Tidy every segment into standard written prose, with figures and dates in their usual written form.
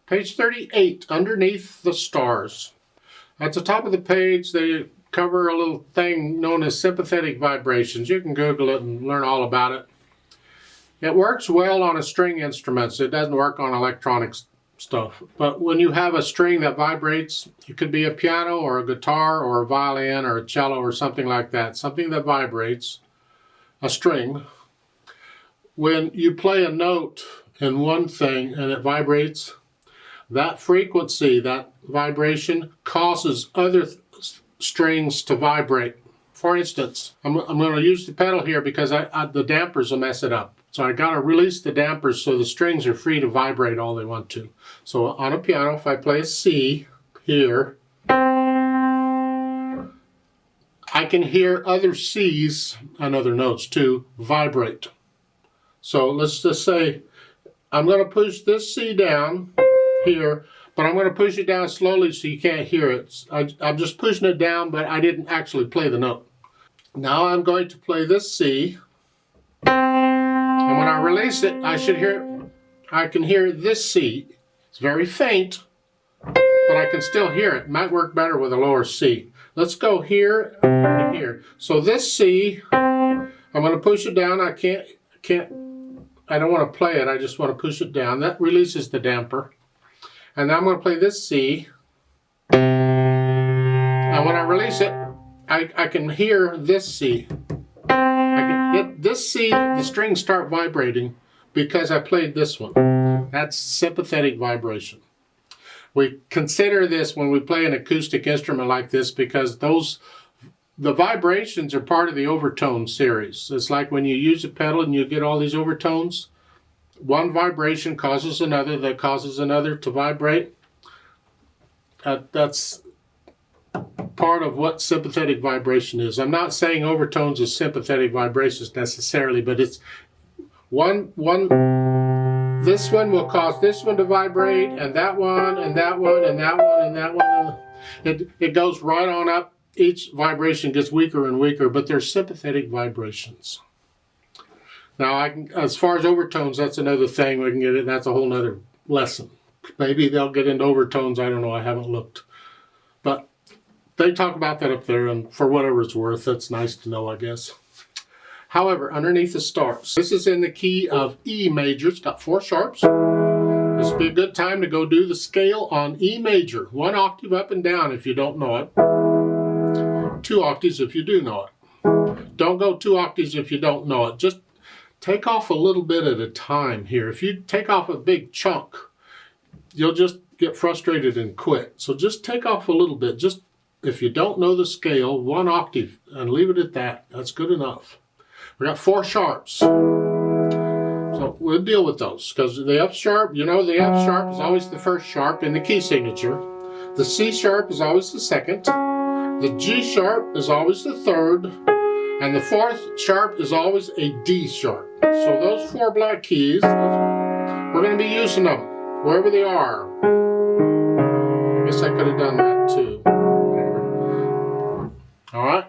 Page 38, Underneath the Stars. At the top of the page, they cover a little thing known as sympathetic vibrations. You can Google it and learn all about it. It works well on a string instruments. It doesn't work on electronic stuff. But when you have a string that vibrates, it could be a piano or a guitar or a violin or a cello or something like that. Something that vibrates, a string. When you play a note in one thing and it vibrates, that frequency, that vibration, causes other strings to vibrate. For instance, I'm going to use the pedal here because the dampers will mess it up. So I got to release the dampers so the strings are free to vibrate all they want to. So on a piano, if I play a C here, I can hear other C's and other notes too vibrate. So let's just say I'm going to push this C down here, but I'm going to push it down slowly so you can't hear it. I'm just pushing it down, but I didn't actually play the note. Now I'm going to play this C, and when I release it, I can hear this C. It's very faint, but I can still hear it. Might work better with a lower C. Let's go here and here. So this C, I'm going to push it down. I don't want to play it. I just want to push it down. That releases the damper. And now I'm going to play this C. And when I release it, I can hear this C. This C, the strings start vibrating because I played this one. That's sympathetic vibration. We consider this when we play an acoustic instrument like this because the vibrations are part of the overtone series. It's like when you use a pedal and you get all these overtones. One vibration causes another that causes another to vibrate. That's part of what sympathetic vibration is. I'm not saying overtones is sympathetic vibrations necessarily, but it's this one will cause this one to vibrate, and that one, and that one, and that one, and that one. It goes right on up. Each vibration gets weaker and weaker, but they're sympathetic vibrations. Now, as far as overtones, that's another thing. We can get it. That's a whole nother lesson. Maybe they'll get into overtones. I don't know. I haven't looked. But they talk about that up there, and for whatever it's worth, that's nice to know, I guess. However, Underneath the Stars. This is in the key of E major. It's got 4 sharps. This would be a good time to go do the scale on E major. 1 octave up and down if you don't know it. 2 octaves if you do know it. Don't go 2 octaves if you don't know it. Just take off a little bit at a time here. If you take off a big chunk, you'll just get frustrated and quit. So just take off a little bit. Just if you don't know the scale, 1 octave, and leave it at that. That's good enough. We got 4 sharps. So we'll deal with those because the F sharp, you know, the F sharp is always the first sharp in the key signature. The C sharp is always the second. The G sharp is always the third. And the 4th sharp is always a D sharp. So those 4 black keys, we're going to be using them wherever they are. I guess I could have done that too. Alright.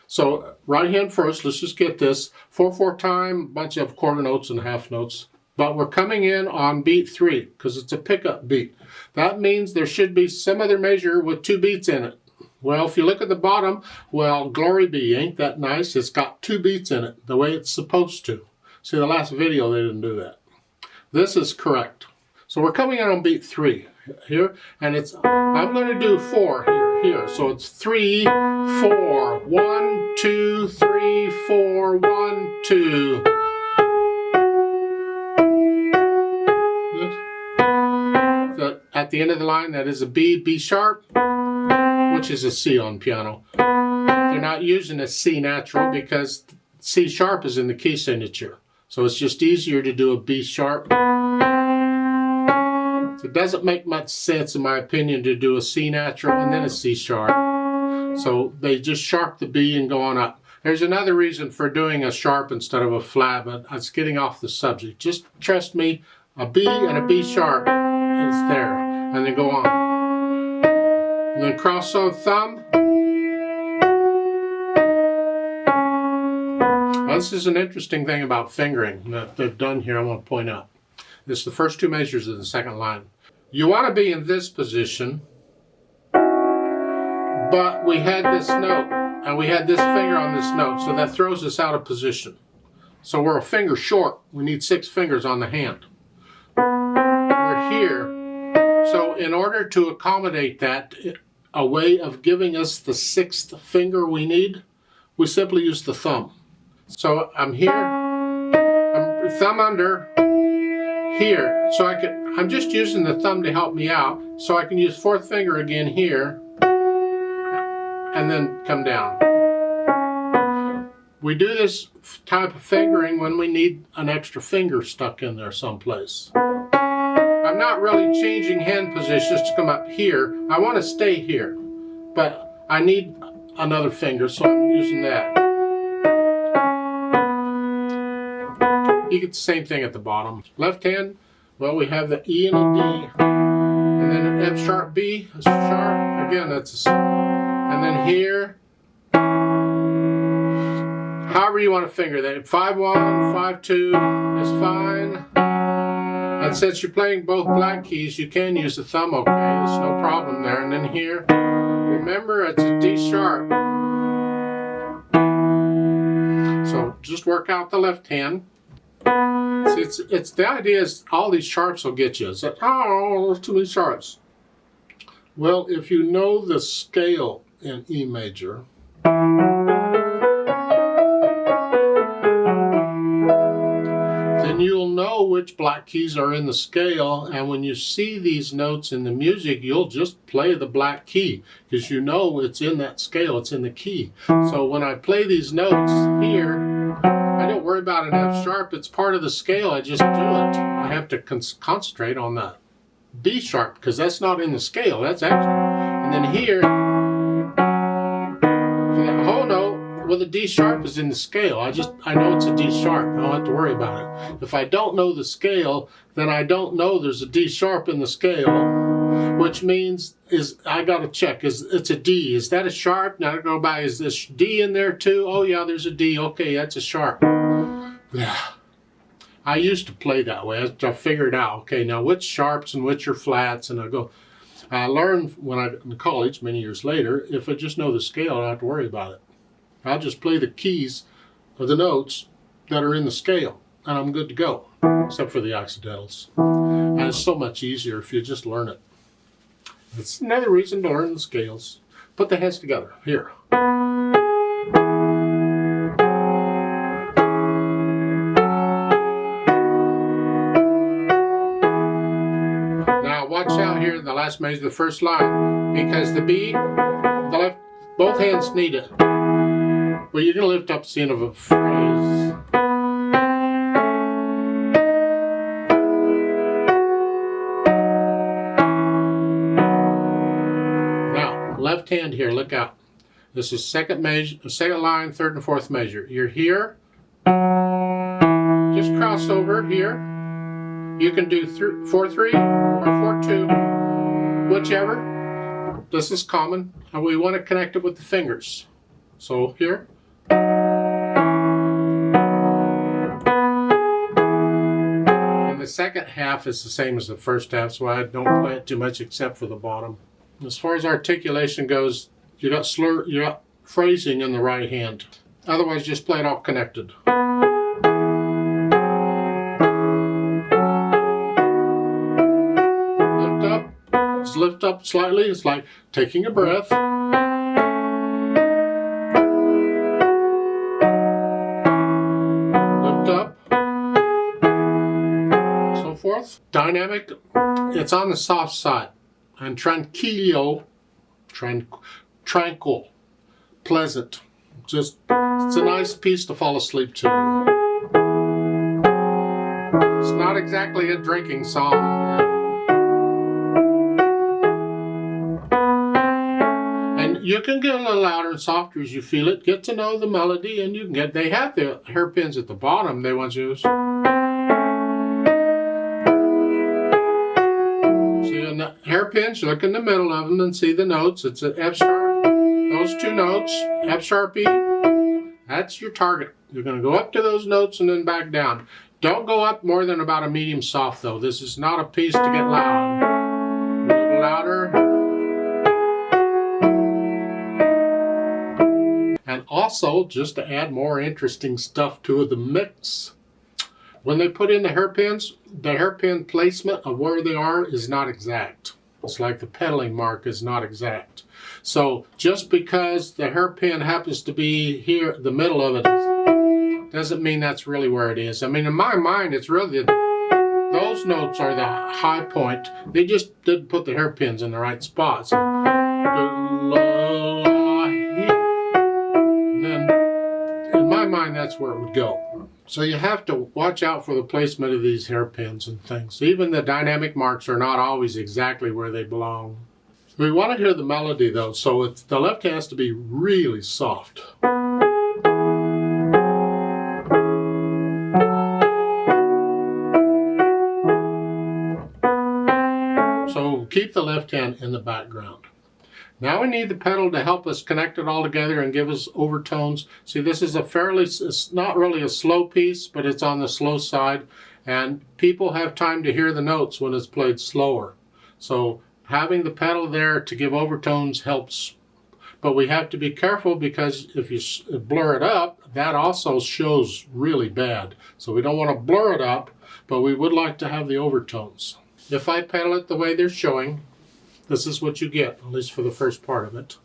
So right hand first, let's just get this. 4/4 time, bunch of quarter notes and half notes. But we're coming in on beat 3 because it's a pickup beat. That means there should be some other measure with 2 beats in it. Well, if you look at the bottom, well, glory be, ain't that nice? It's got 2 beats in it, the way it's supposed to. See, the last video, they didn't do that. This is correct. So we're coming in on beat 3 here, and I'm going to do 4 here. So it's 3, 4, 1, 2, 3, 4, 1, 2. So at the end of the line, that is a B sharp, which is a C on piano. They're not using a C natural because C sharp is in the key signature. So it's just easier to do a B sharp. So it doesn't make much sense, in my opinion, to do a C natural and then a C sharp. So they just sharp the B and go on up. There's another reason for doing a sharp instead of a flat, but it's getting off the subject. Just trust me, a B and a B sharp is there. And then go on. And then cross on thumb. Well, this is an interesting thing about fingering that they've done here I want to point out. It's the first two measures of the second line. You want to be in this position, but we had this note, and we had this finger on this note, so that throws us out of position. So we're a finger short. We need 6 fingers on the hand. We're here. So in order to accommodate that, a way of giving us the 6th finger we need, we simply use the thumb. So I'm here, I'm thumb under, here. So I'm just using the thumb to help me out. So I can use 4th finger again here, and then come down. We do this type of fingering when we need an extra finger stuck in there someplace. I'm not really changing hand positions to come up here. I want to stay here, but I need another finger, so I'm using that. You get the same thing at the bottom. Left hand, well, we have the E and a D, and then an F sharp B, a sharp, again, that's a, and then here, however you want to finger that. 5-1, 5-2 is fine. And since you're playing both black keys, you can use the thumb, okay, there's no problem there. And then here, remember it's a D sharp. So just work out the left hand. See, it's the idea is all these sharps will get you. It's like, oh, there's too many sharps. Well, if you know the scale in E major, then you'll know which black keys are in the scale, and when you see these notes in the music, you'll just play the black key, because you know it's in that scale, it's in the key. So when I play these notes here, I don't worry about an F sharp, it's part of the scale, I just do it. I have to concentrate on that D sharp, because that's not in the scale, that's extra. And then here, for that whole note, well, the D sharp is in the scale. I know it's a D sharp. I don't have to worry about it. If I don't know the scale, then I don't know there's a D sharp in the scale, which means I got to check. It's a D. Is that a sharp? Now I go by, is this D in there too? Oh yeah, there's a D. Okay, that's a sharp. Yeah. I used to play that way. I figured out, okay, now which sharps and which are flats, and I learned when I in college many years later, if I just know the scale, I don't have to worry about it. I'll just play the keys or the notes that are in the scale, and I'm good to go, except for the accidentals. And it's so much easier if you just learn it. It's another reason to learn the scales. Put the heads together. Here. Now watch out here in the last measure, the first line, because the B, the left, both hands need it. Well, you're going to lift up the end of a phrase. Now, left hand here, look out. This is second line, third and fourth measure. You're here. Just cross over here. You can do 4-3 or 4-2, whichever. This is common, and we want to connect it with the fingers. So here. The second half is the same as the first half, so I don't play it too much except for the bottom. As far as articulation goes, you got phrasing in the right hand. Otherwise, just play it all connected. Lift up. Just lift up slightly. It's like taking a breath. Dynamic, it's on the soft side. And tranquillo, tranquil, pleasant. Just, it's a nice piece to fall asleep to. It's not exactly a drinking song. And you can get a little louder and softer as you feel it. Get to know the melody, and you can get, they have the hairpins at the bottom they want you to. See, in the hairpins, look in the middle of them and see the notes. It's an F sharp, those two notes, F sharp E. That's your target. You're going to go up to those notes and then back down. Don't go up more than about a medium soft though. This is not a piece to get loud. A little louder. And also, just to add more interesting stuff to the mix, when they put in the hairpins, the hairpin placement of where they are is not exact. It's like the pedaling mark is not exact. So just because the hairpin happens to be here, the middle of it, doesn't mean that's really where it is. I mean, in my mind, it's really, those notes are the high point. They just didn't put the hairpins in the right spots. And then, in my mind, that's where it would go. So you have to watch out for the placement of these hairpins and things. Even the dynamic marks are not always exactly where they belong. We want to hear the melody though, so the left has to be really soft. So keep the left hand in the background. Now we need the pedal to help us connect it all together and give us overtones. See, this is it's not really a slow piece, but it's on the slow side. And people have time to hear the notes when it's played slower. So having the pedal there to give overtones helps. But we have to be careful because if you blur it up, that also shows really bad. So we don't want to blur it up, but we would like to have the overtones. If I pedal it the way they're showing, this is what you get, at least for the first part of it.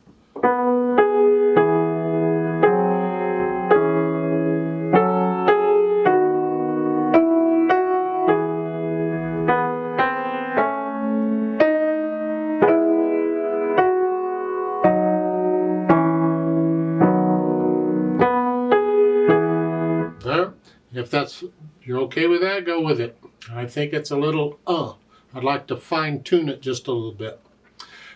If you're okay with that, go with it. I think it's a little I'd like to fine tune it just a little bit.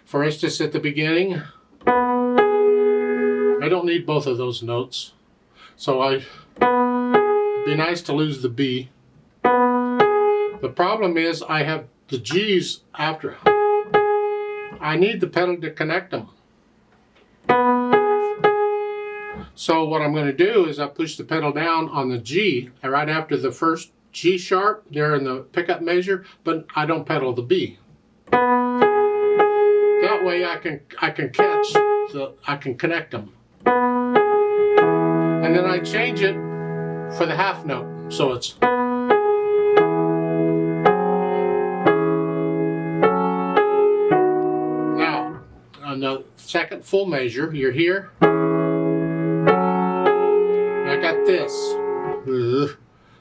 For instance, at the beginning, I don't need both of those notes. So it'd be nice to lose the B. The problem is I have the G's after. I need the pedal to connect them. So what I'm going to do is I push the pedal down on the G right after the first G sharp there in the pickup measure, but I don't pedal the B. That way I can catch I can connect them. And then I change it for the half note. So it's now on the second full measure, you're here. I got this.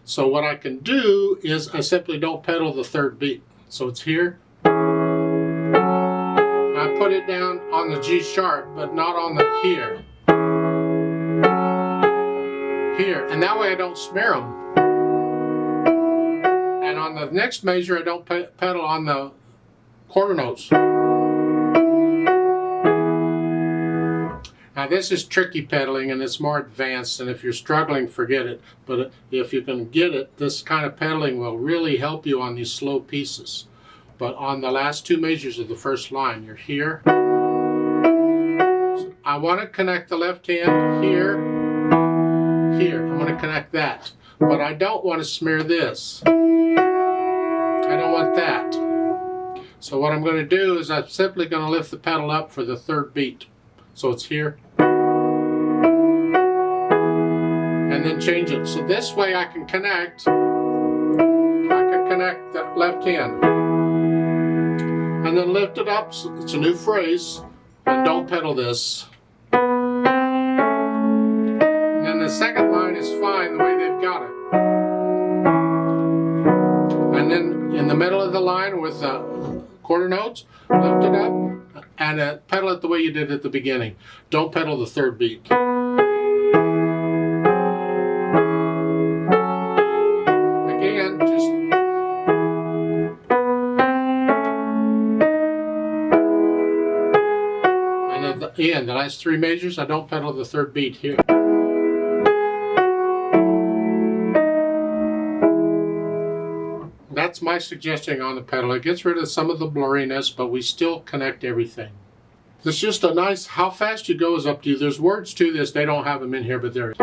So what I can do is I simply don't pedal the third beat. So it's here. I put it down on the G sharp, but not on the here. Here, and that way I don't smear them. And on the next measure, I don't pedal on the quarter notes. Now this is tricky pedaling and it's more advanced, and if you're struggling, forget it. But if you can get it, this kind of pedaling will really help you on these slow pieces. But on the last two measures of the first line, you're here. I want to connect the left hand here, here. I want to connect that. But I don't want to smear this. I don't want that. So what I'm going to do is I'm simply going to lift the pedal up for the third beat. So it's here. And then change it. So this way I can connect the left hand. And then lift it up. So it's a new phrase. And don't pedal this. And then the second line is fine the way they've got it. And then in the middle of the line with the quarter notes, lift it up and pedal it the way you did at the beginning. Don't pedal the third beat. Again, just and at the end, the last three measures, I don't pedal the third beat here. That's my suggestion on the pedal. It gets rid of some of the blurriness, but we still connect everything. It's just a nice, how fast you go is up to you. There's words to this, they don't have them in here, but there is.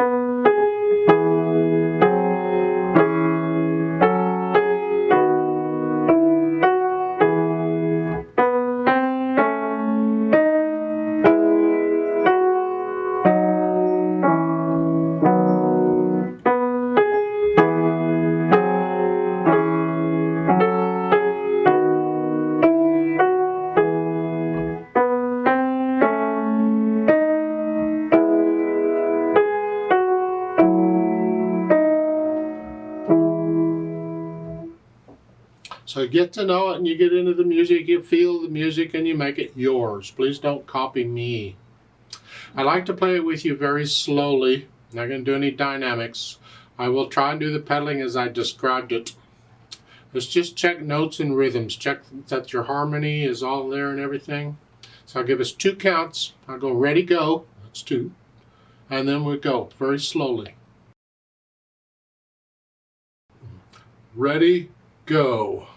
So you get to know it and you get into the music, you feel the music and you make it yours. Please don't copy me. I like to play it with you very slowly. I'm not going to do any dynamics. I will try and do the pedaling as I described it. Let's just check notes and rhythms. Check that your harmony is all there and everything. So I'll give us 2 counts. I'll go ready, go. That's 2. And then we go very slowly. Ready, go.